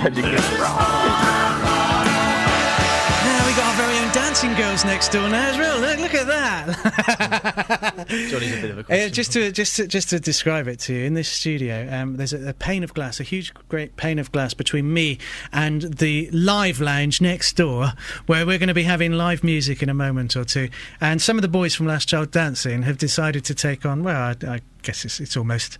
pretending it's wrong. Now we got our very own dancing girls next door now as well. Look at that. Johnny's a bit of a question. Just to describe it to you, in this studio, there's a pane of glass, a huge, great pane of glass between me and the live lounge next door, where we're going to be having live music in a moment or two. And some of the boys from Last Child Dancing have decided to take on, well, I guess it's almost,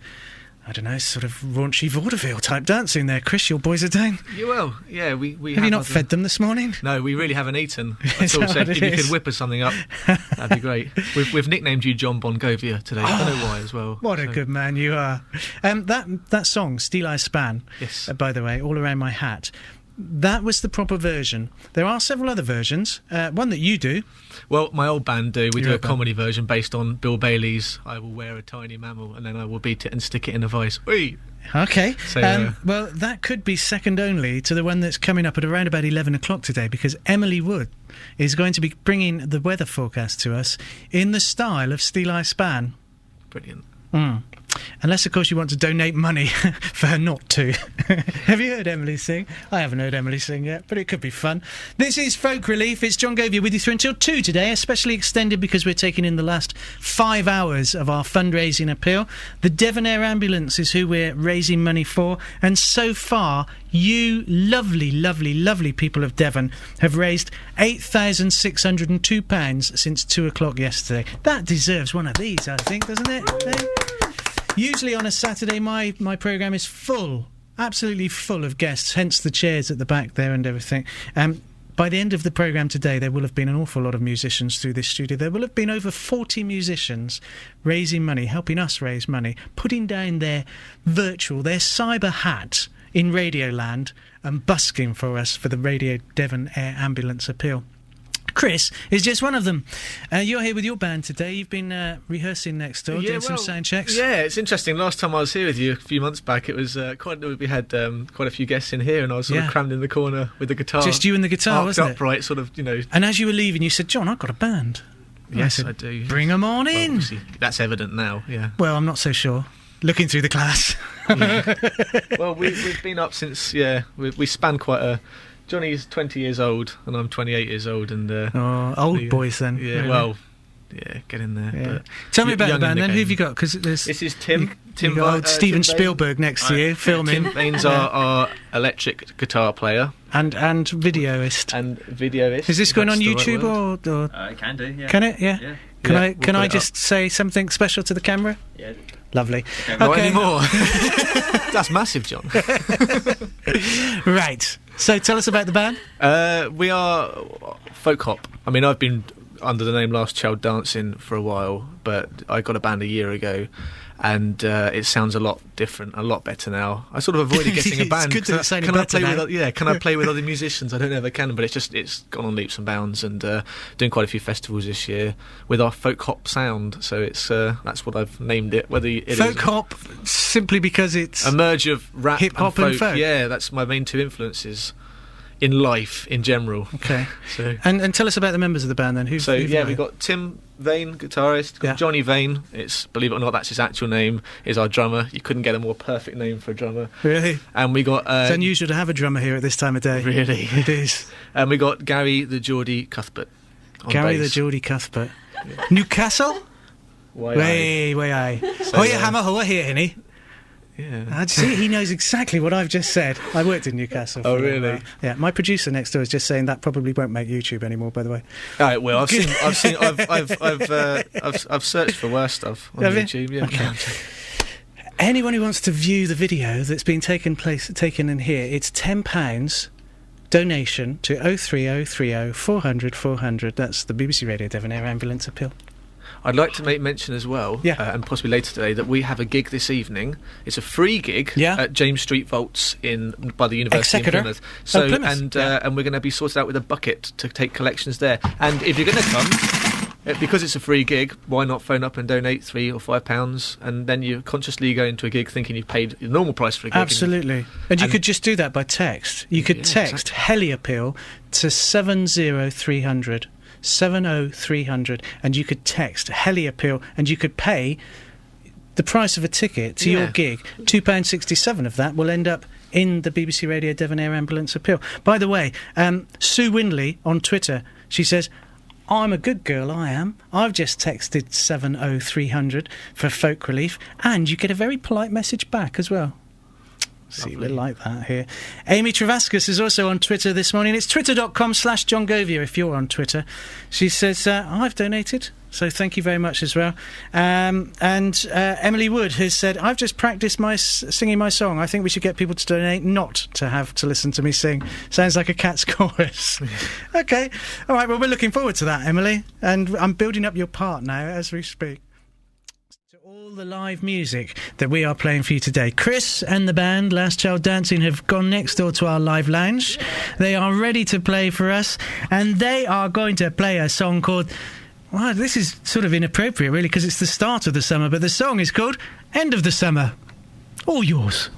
I don't know, sort of raunchy vaudeville type dancing there. Chris, your boys are doing? Yeah, well, yeah, we have you not fed them this morning? No, we really haven't eaten at all. So if you could whip us something up, that'd be great. We've nicknamed you John Bongovia today. I don't know why as well. What a good man you are. That song, Steel Eye Span, yes. By the way, All Around My Hat, that was the proper version. There are several other versions. One that you do. Well, my old band do. We do a comedy version based on Bill Bailey's I Will Wear a Tiny Mammal and then I Will Beat It and Stick It in a Vice. Oi! Okay. So, well, that could be second only to the one that's coming up at around about 11 o'clock today, because Emily Wood is going to be bringing the weather forecast to us in the style of Steel Eye Span. Brilliant. Unless, of course, you want to donate money for her not to. Have you heard Emily sing? I haven't heard Emily sing yet, but it could be fun. This is Folk Relief. It's John Govia with you through until 2 today, especially extended because we're taking in the last 5 hours of our fundraising appeal. The Devon Air Ambulance is who we're raising money for, and so far, you lovely, lovely, lovely people of Devon have raised £8,602 since 2 o'clock yesterday. That deserves one of these, I think, doesn't it? Usually on a Saturday, my programme is full, absolutely full of guests, hence the chairs at the back there and everything. By the end of the programme today, there will have been an awful lot of musicians through this studio. There will have been over 40 musicians raising money, helping us raise money, putting down their cyber hat in Radioland and busking for us for the Radio Devon Air Ambulance appeal. Chris is just one of them. You're here with your band today. You've been rehearsing next door, doing some sound checks. Yeah, it's interesting. Last time I was here with you a few months back, it was we had quite a few guests in here, and I was sort of crammed in the corner with the guitar. Just you and the guitar, wasn't it? Upright, sort of, you know. And as you were leaving, you said, "John, I've got a band." Yes, I do. Bring them on in. Obviously, that's evident now. Yeah. Well, I'm not so sure. Looking through the class. Yeah. Well, we've been up since. Yeah, we span quite a. Johnny's 20 years old and I'm 28 years old, and old boys then. Yeah, really. Well, yeah, get in there. Yeah. But tell me about the band then. Who have you got? Because this is Tim. You've got Steven Spielberg next to you filming. Tim Bain's our electric guitar player and videoist. Is this going on YouTube or? It can do. Yeah. Can it? Yeah. Can I just say something special to the camera? Yeah. Lovely. Not anymore. That's massive, John. Right. So tell us about the band. We are folk hop. I mean, I've been under the name Last Child Dancing for a while, but I got a band a year ago, and it sounds a lot different, a lot better now. I sort of avoided getting a band. It's good that it's sounding better now. Can I play with other musicians? I don't ever can, but it's gone on leaps and bounds, and doing quite a few festivals this year with our folk hop sound. So it's that's what I've named it. Whether it folk is hop simply because it's a merge of rap, hip hop and folk. Yeah, that's my main two influences in life in general. Okay. So and tell us about the members of the band then. We've got Tim Vane, guitarist. Yeah. Johnny Vane. It's, believe it or not, that's his actual name. Is our drummer. You couldn't get a more perfect name for a drummer. Really? And we got. It's unusual to have a drummer here at this time of day. Really, it is. And we got Gary the Geordie Cuthbert. Gary the Geordie Cuthbert. Newcastle. Way aye. Oh yeah, hammer hoa here, hinny. Yeah. See, he knows exactly what I've just said. I worked in Newcastle. Oh, really? Yeah. My producer next door is just saying that probably won't make YouTube anymore. By the way. All right. Well, I've searched for worse stuff on YouTube. Yeah. Okay. Anyone who wants to view the video that's been taken in here, it's £10 donation to 03030 400 400. That's the BBC Radio Devon Air Ambulance appeal. I'd like to make mention as well, and possibly later today, that we have a gig this evening. It's a free gig at James Street Vaults by the University of Plymouth. So, and we're going to be sorted out with a bucket to take collections there. And if you're going to come, because it's a free gig, why not phone up and donate £3 or £5, and then you consciously go into a gig thinking you've paid the normal price for a gig. Absolutely. And you could just do that by text. You could text Heliappeal to 70300. 70300, and you could text Heliappeal, and you could pay the price of a ticket to your gig. £2.67 of that will end up in the BBC Radio Devon Air Ambulance Appeal. By the way, Sue Windley on Twitter, she says, I'm a good girl, I am. I've just texted 70300 for folk relief, and you get a very polite message back as well. See, we like that here. Amy Travascus is also on Twitter this morning. It's twitter.com/John Govia if you're on Twitter. She says, I've donated, so thank you very much as well. And Emily Wood has said, I've just practiced singing my song. I think we should get people to donate, not to have to listen to me sing. Sounds like a cat's chorus. OK. All right, well, we're looking forward to that, Emily. And I'm building up your part now as we speak. The live music that we are playing for you today. Chris and the band Last Child Dancing have gone next door to our live lounge. They are ready to play for us, and they are going to play a song called, well, this is sort of inappropriate really because it's the start of the summer, but the song is called End of the Summer. All yours.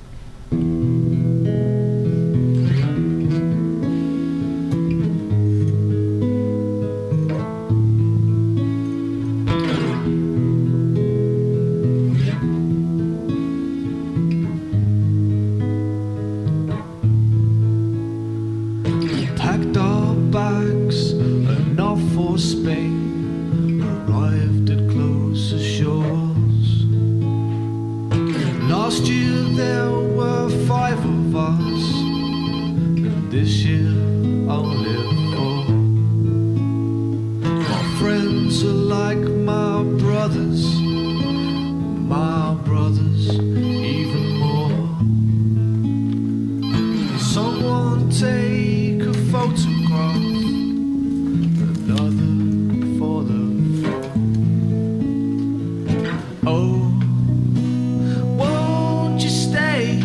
Spain, arrived at closer shores. Last year there were 5 of us, and this year only 4. My friends are like my brothers even more. Someone take a photograph, another for the phone. Oh, won't you stay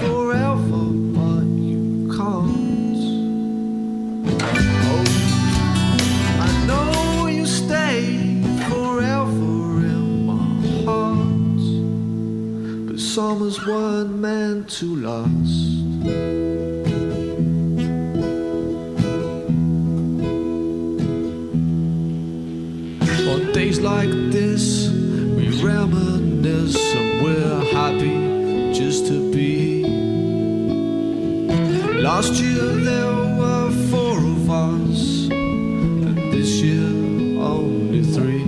forever, but you can't. Oh, I know you stay forever in my heart, but summers weren't meant to last. Days like this, we reminisce and we're happy just to be. Last year there were 4 of us, and this year only 3.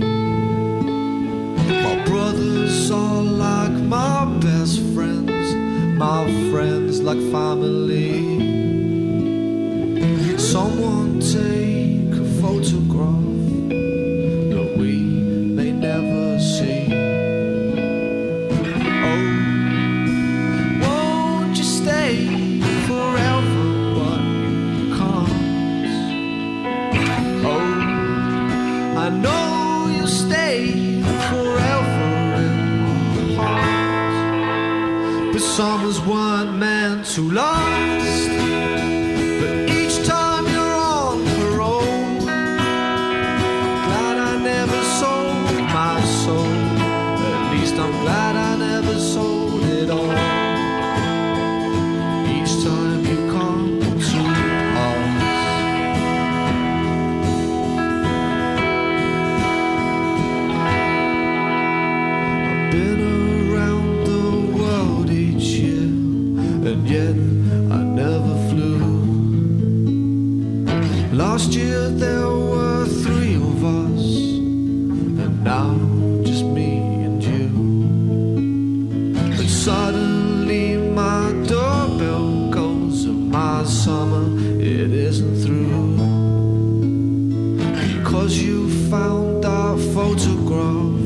My brothers are like my best friends, my friends like family. Someone take a photograph never see. Oh, won't you stay forever, but you can't. Oh, I know you stay forever in my heart, but summers weren't meant to last. But each time you're on parole, glad I never sold my soul. At least I'm glad I never sold it all. Each time you come to us, I've been around the world each year, and yet I never flew. Last year there were 3 of us, and now just me and you. But suddenly my doorbell goes, and my summer, it isn't through. Because you found our photograph,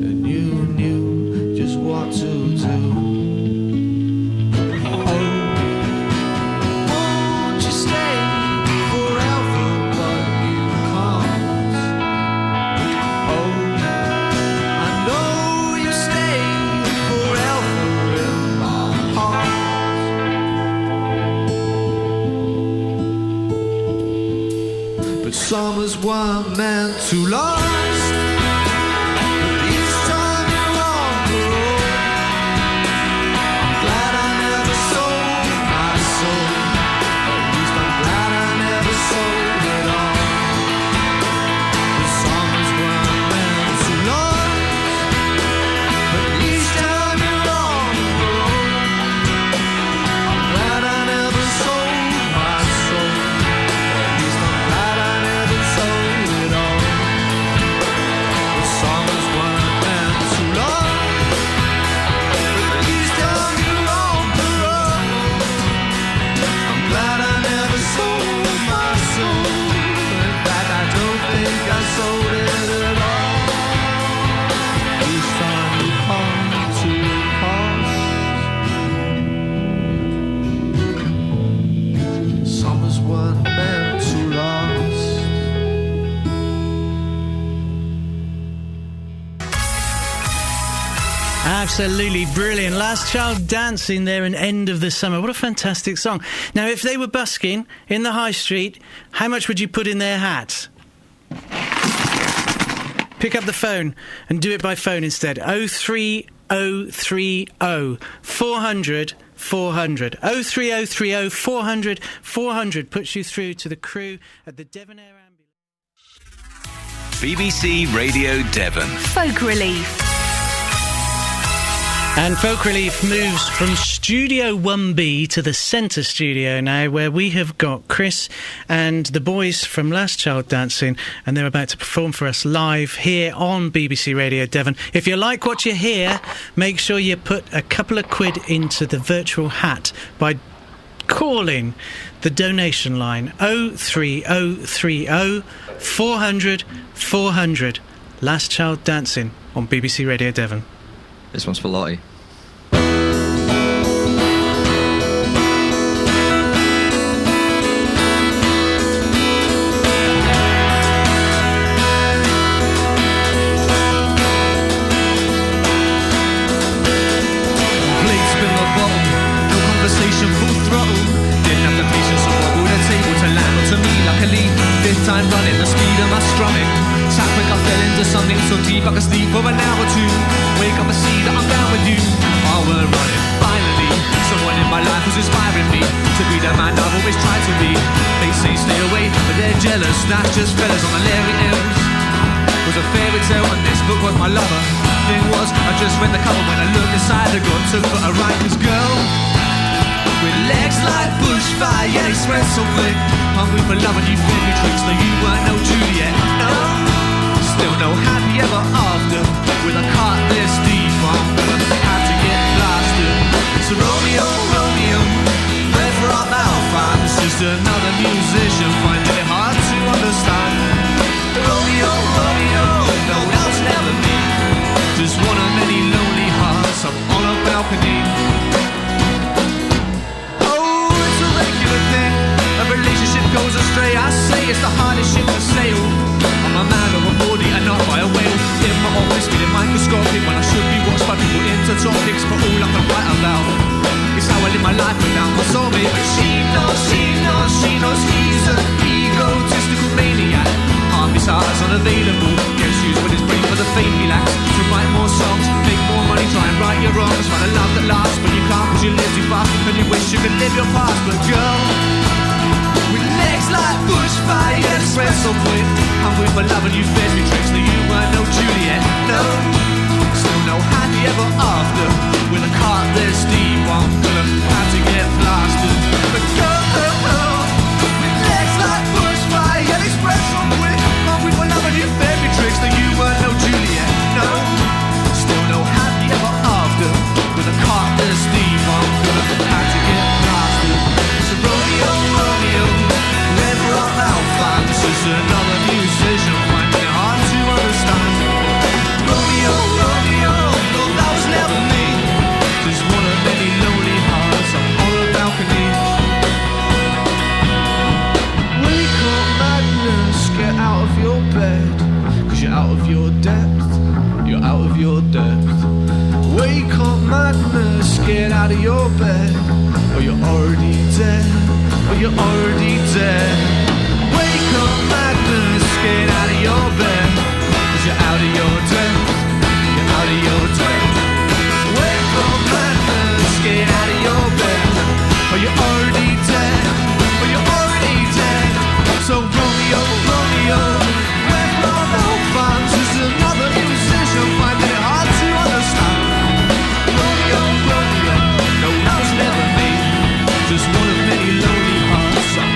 and you knew just what to do. Summers weren't meant to last. But each time you're on parole, I'm glad I never sold my soul. At least I'm glad I never sold it all. The summers weren't meant to last. But each time you're on parole, I'm glad Absolutely brilliant. Last Child Dancing there and End of the Summer. What a fantastic song. Now, if they were busking in the high street, how much would you put in their hat? Pick up the phone and do it by phone instead. 03030 400 400. 03030 400 400 puts you through to the crew at the Devon Air Ambulance. BBC Radio Devon. Folk Relief. And Folk Relief moves from Studio 1B to the Centre Studio now, where we have got Chris and the boys from Last Child Dancing, and they're about to perform for us live here on BBC Radio Devon. If you like what you hear, make sure you put a couple of quid into the virtual hat by calling the donation line 03030 400 400. Last Child Dancing on BBC Radio Devon. This one's for Lottie. Time running, the speed of my strumming. Sat quick, I fell into something so deep I could sleep for an hour or two. Wake up and see that I'm down with you. I was running, finally. Someone in my life was inspiring me to be the man I've always tried to be. They say stay away, but they're jealous. That's just fellas on the Larry M's. Was a fairy tale and this book was my lover. Thing was, I just read the cover when I looked inside the gun. Took for a ride, this girl with legs like bushfire, yeah, they spread so quick. Hungry for love and you fed me tricks. No, you weren't no Juliet, no. Still no happy ever after. With a cart this deep, I'm gonna have to get blasted. So Romeo, Romeo, wherever art thou found? It's just another musician finding it hard to understand. Romeo, Romeo, no, that's never me. Just one of many lonely hearts up on a balcony. Relationship goes astray, I say it's the hardest ship to sail. I'm a man of a body and not by a whale. In my office feeling microscopic when I should be watched by people into topics. But all I can write about is how I live my life without my soulmate. But she knows he's an egotistical maniac. Half his heart is unavailable. Gets used with his brain for the fame he lacks. To write more songs, make more money, try and right your wrongs. Find a love that lasts, but you can't cause you live too fast. And you wish you could live your past, but girl, with legs like bushfire, yeah, spread so quick. Hungry for love and you fed me tricks. No, you weren't no Juliet, no. Still no happy ever after. With a cart this deep, I'm gonna have to get blasted. But girl, with legs like bushfire, yeah, they spread so quick. Hungry for love and you fed me tricks. No, you weren't no Juliet, no. Still no happy ever after. With a cart this deep, I'm gonna have to get blasted. So Romeo, Romeo, wherever art thou found? This is another musician finding it hard to understand. Romeo, Romeo, no, that was never me. Just one of many lonely hearts up on a balcony. Wake up, madness, get out of your bed. Cause you're out of your depth, you're out of your depth. Wake up, madness, get out of your bed. Or you're already dead, or you're already dead. Wake up, madness, get out of your bed. Cause you're out of your depth, you're out of your depth. Wake up, madness, get out of your bed. Or you're already dead, or you're already dead. So Romeo, Romeo, where are thou found? Just another musician finding it hard to understand. Romeo, Romeo, no, that was never me. Just one of many lonely hearts up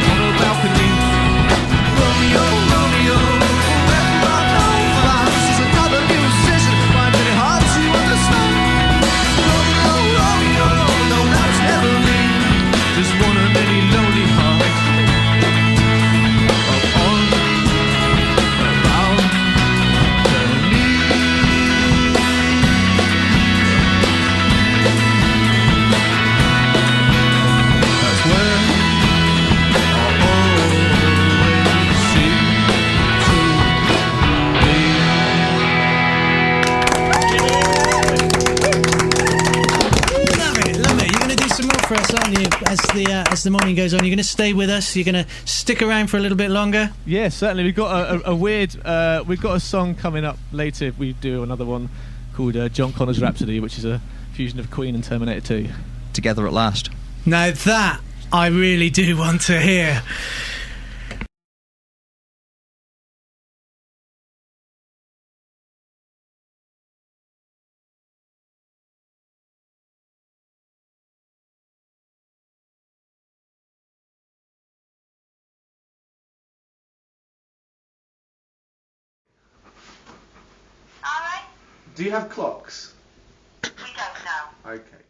as the morning goes on. You're going to stay with us. You're going to stick around for a little bit longer. Yeah, certainly. We've got we've got a song coming up later. We do another one called John Connor's Rhapsody, which is a fusion of Queen and Terminator 2. Together at last. Now that I really do want to hear. Do you have clocks? We don't know. Okay.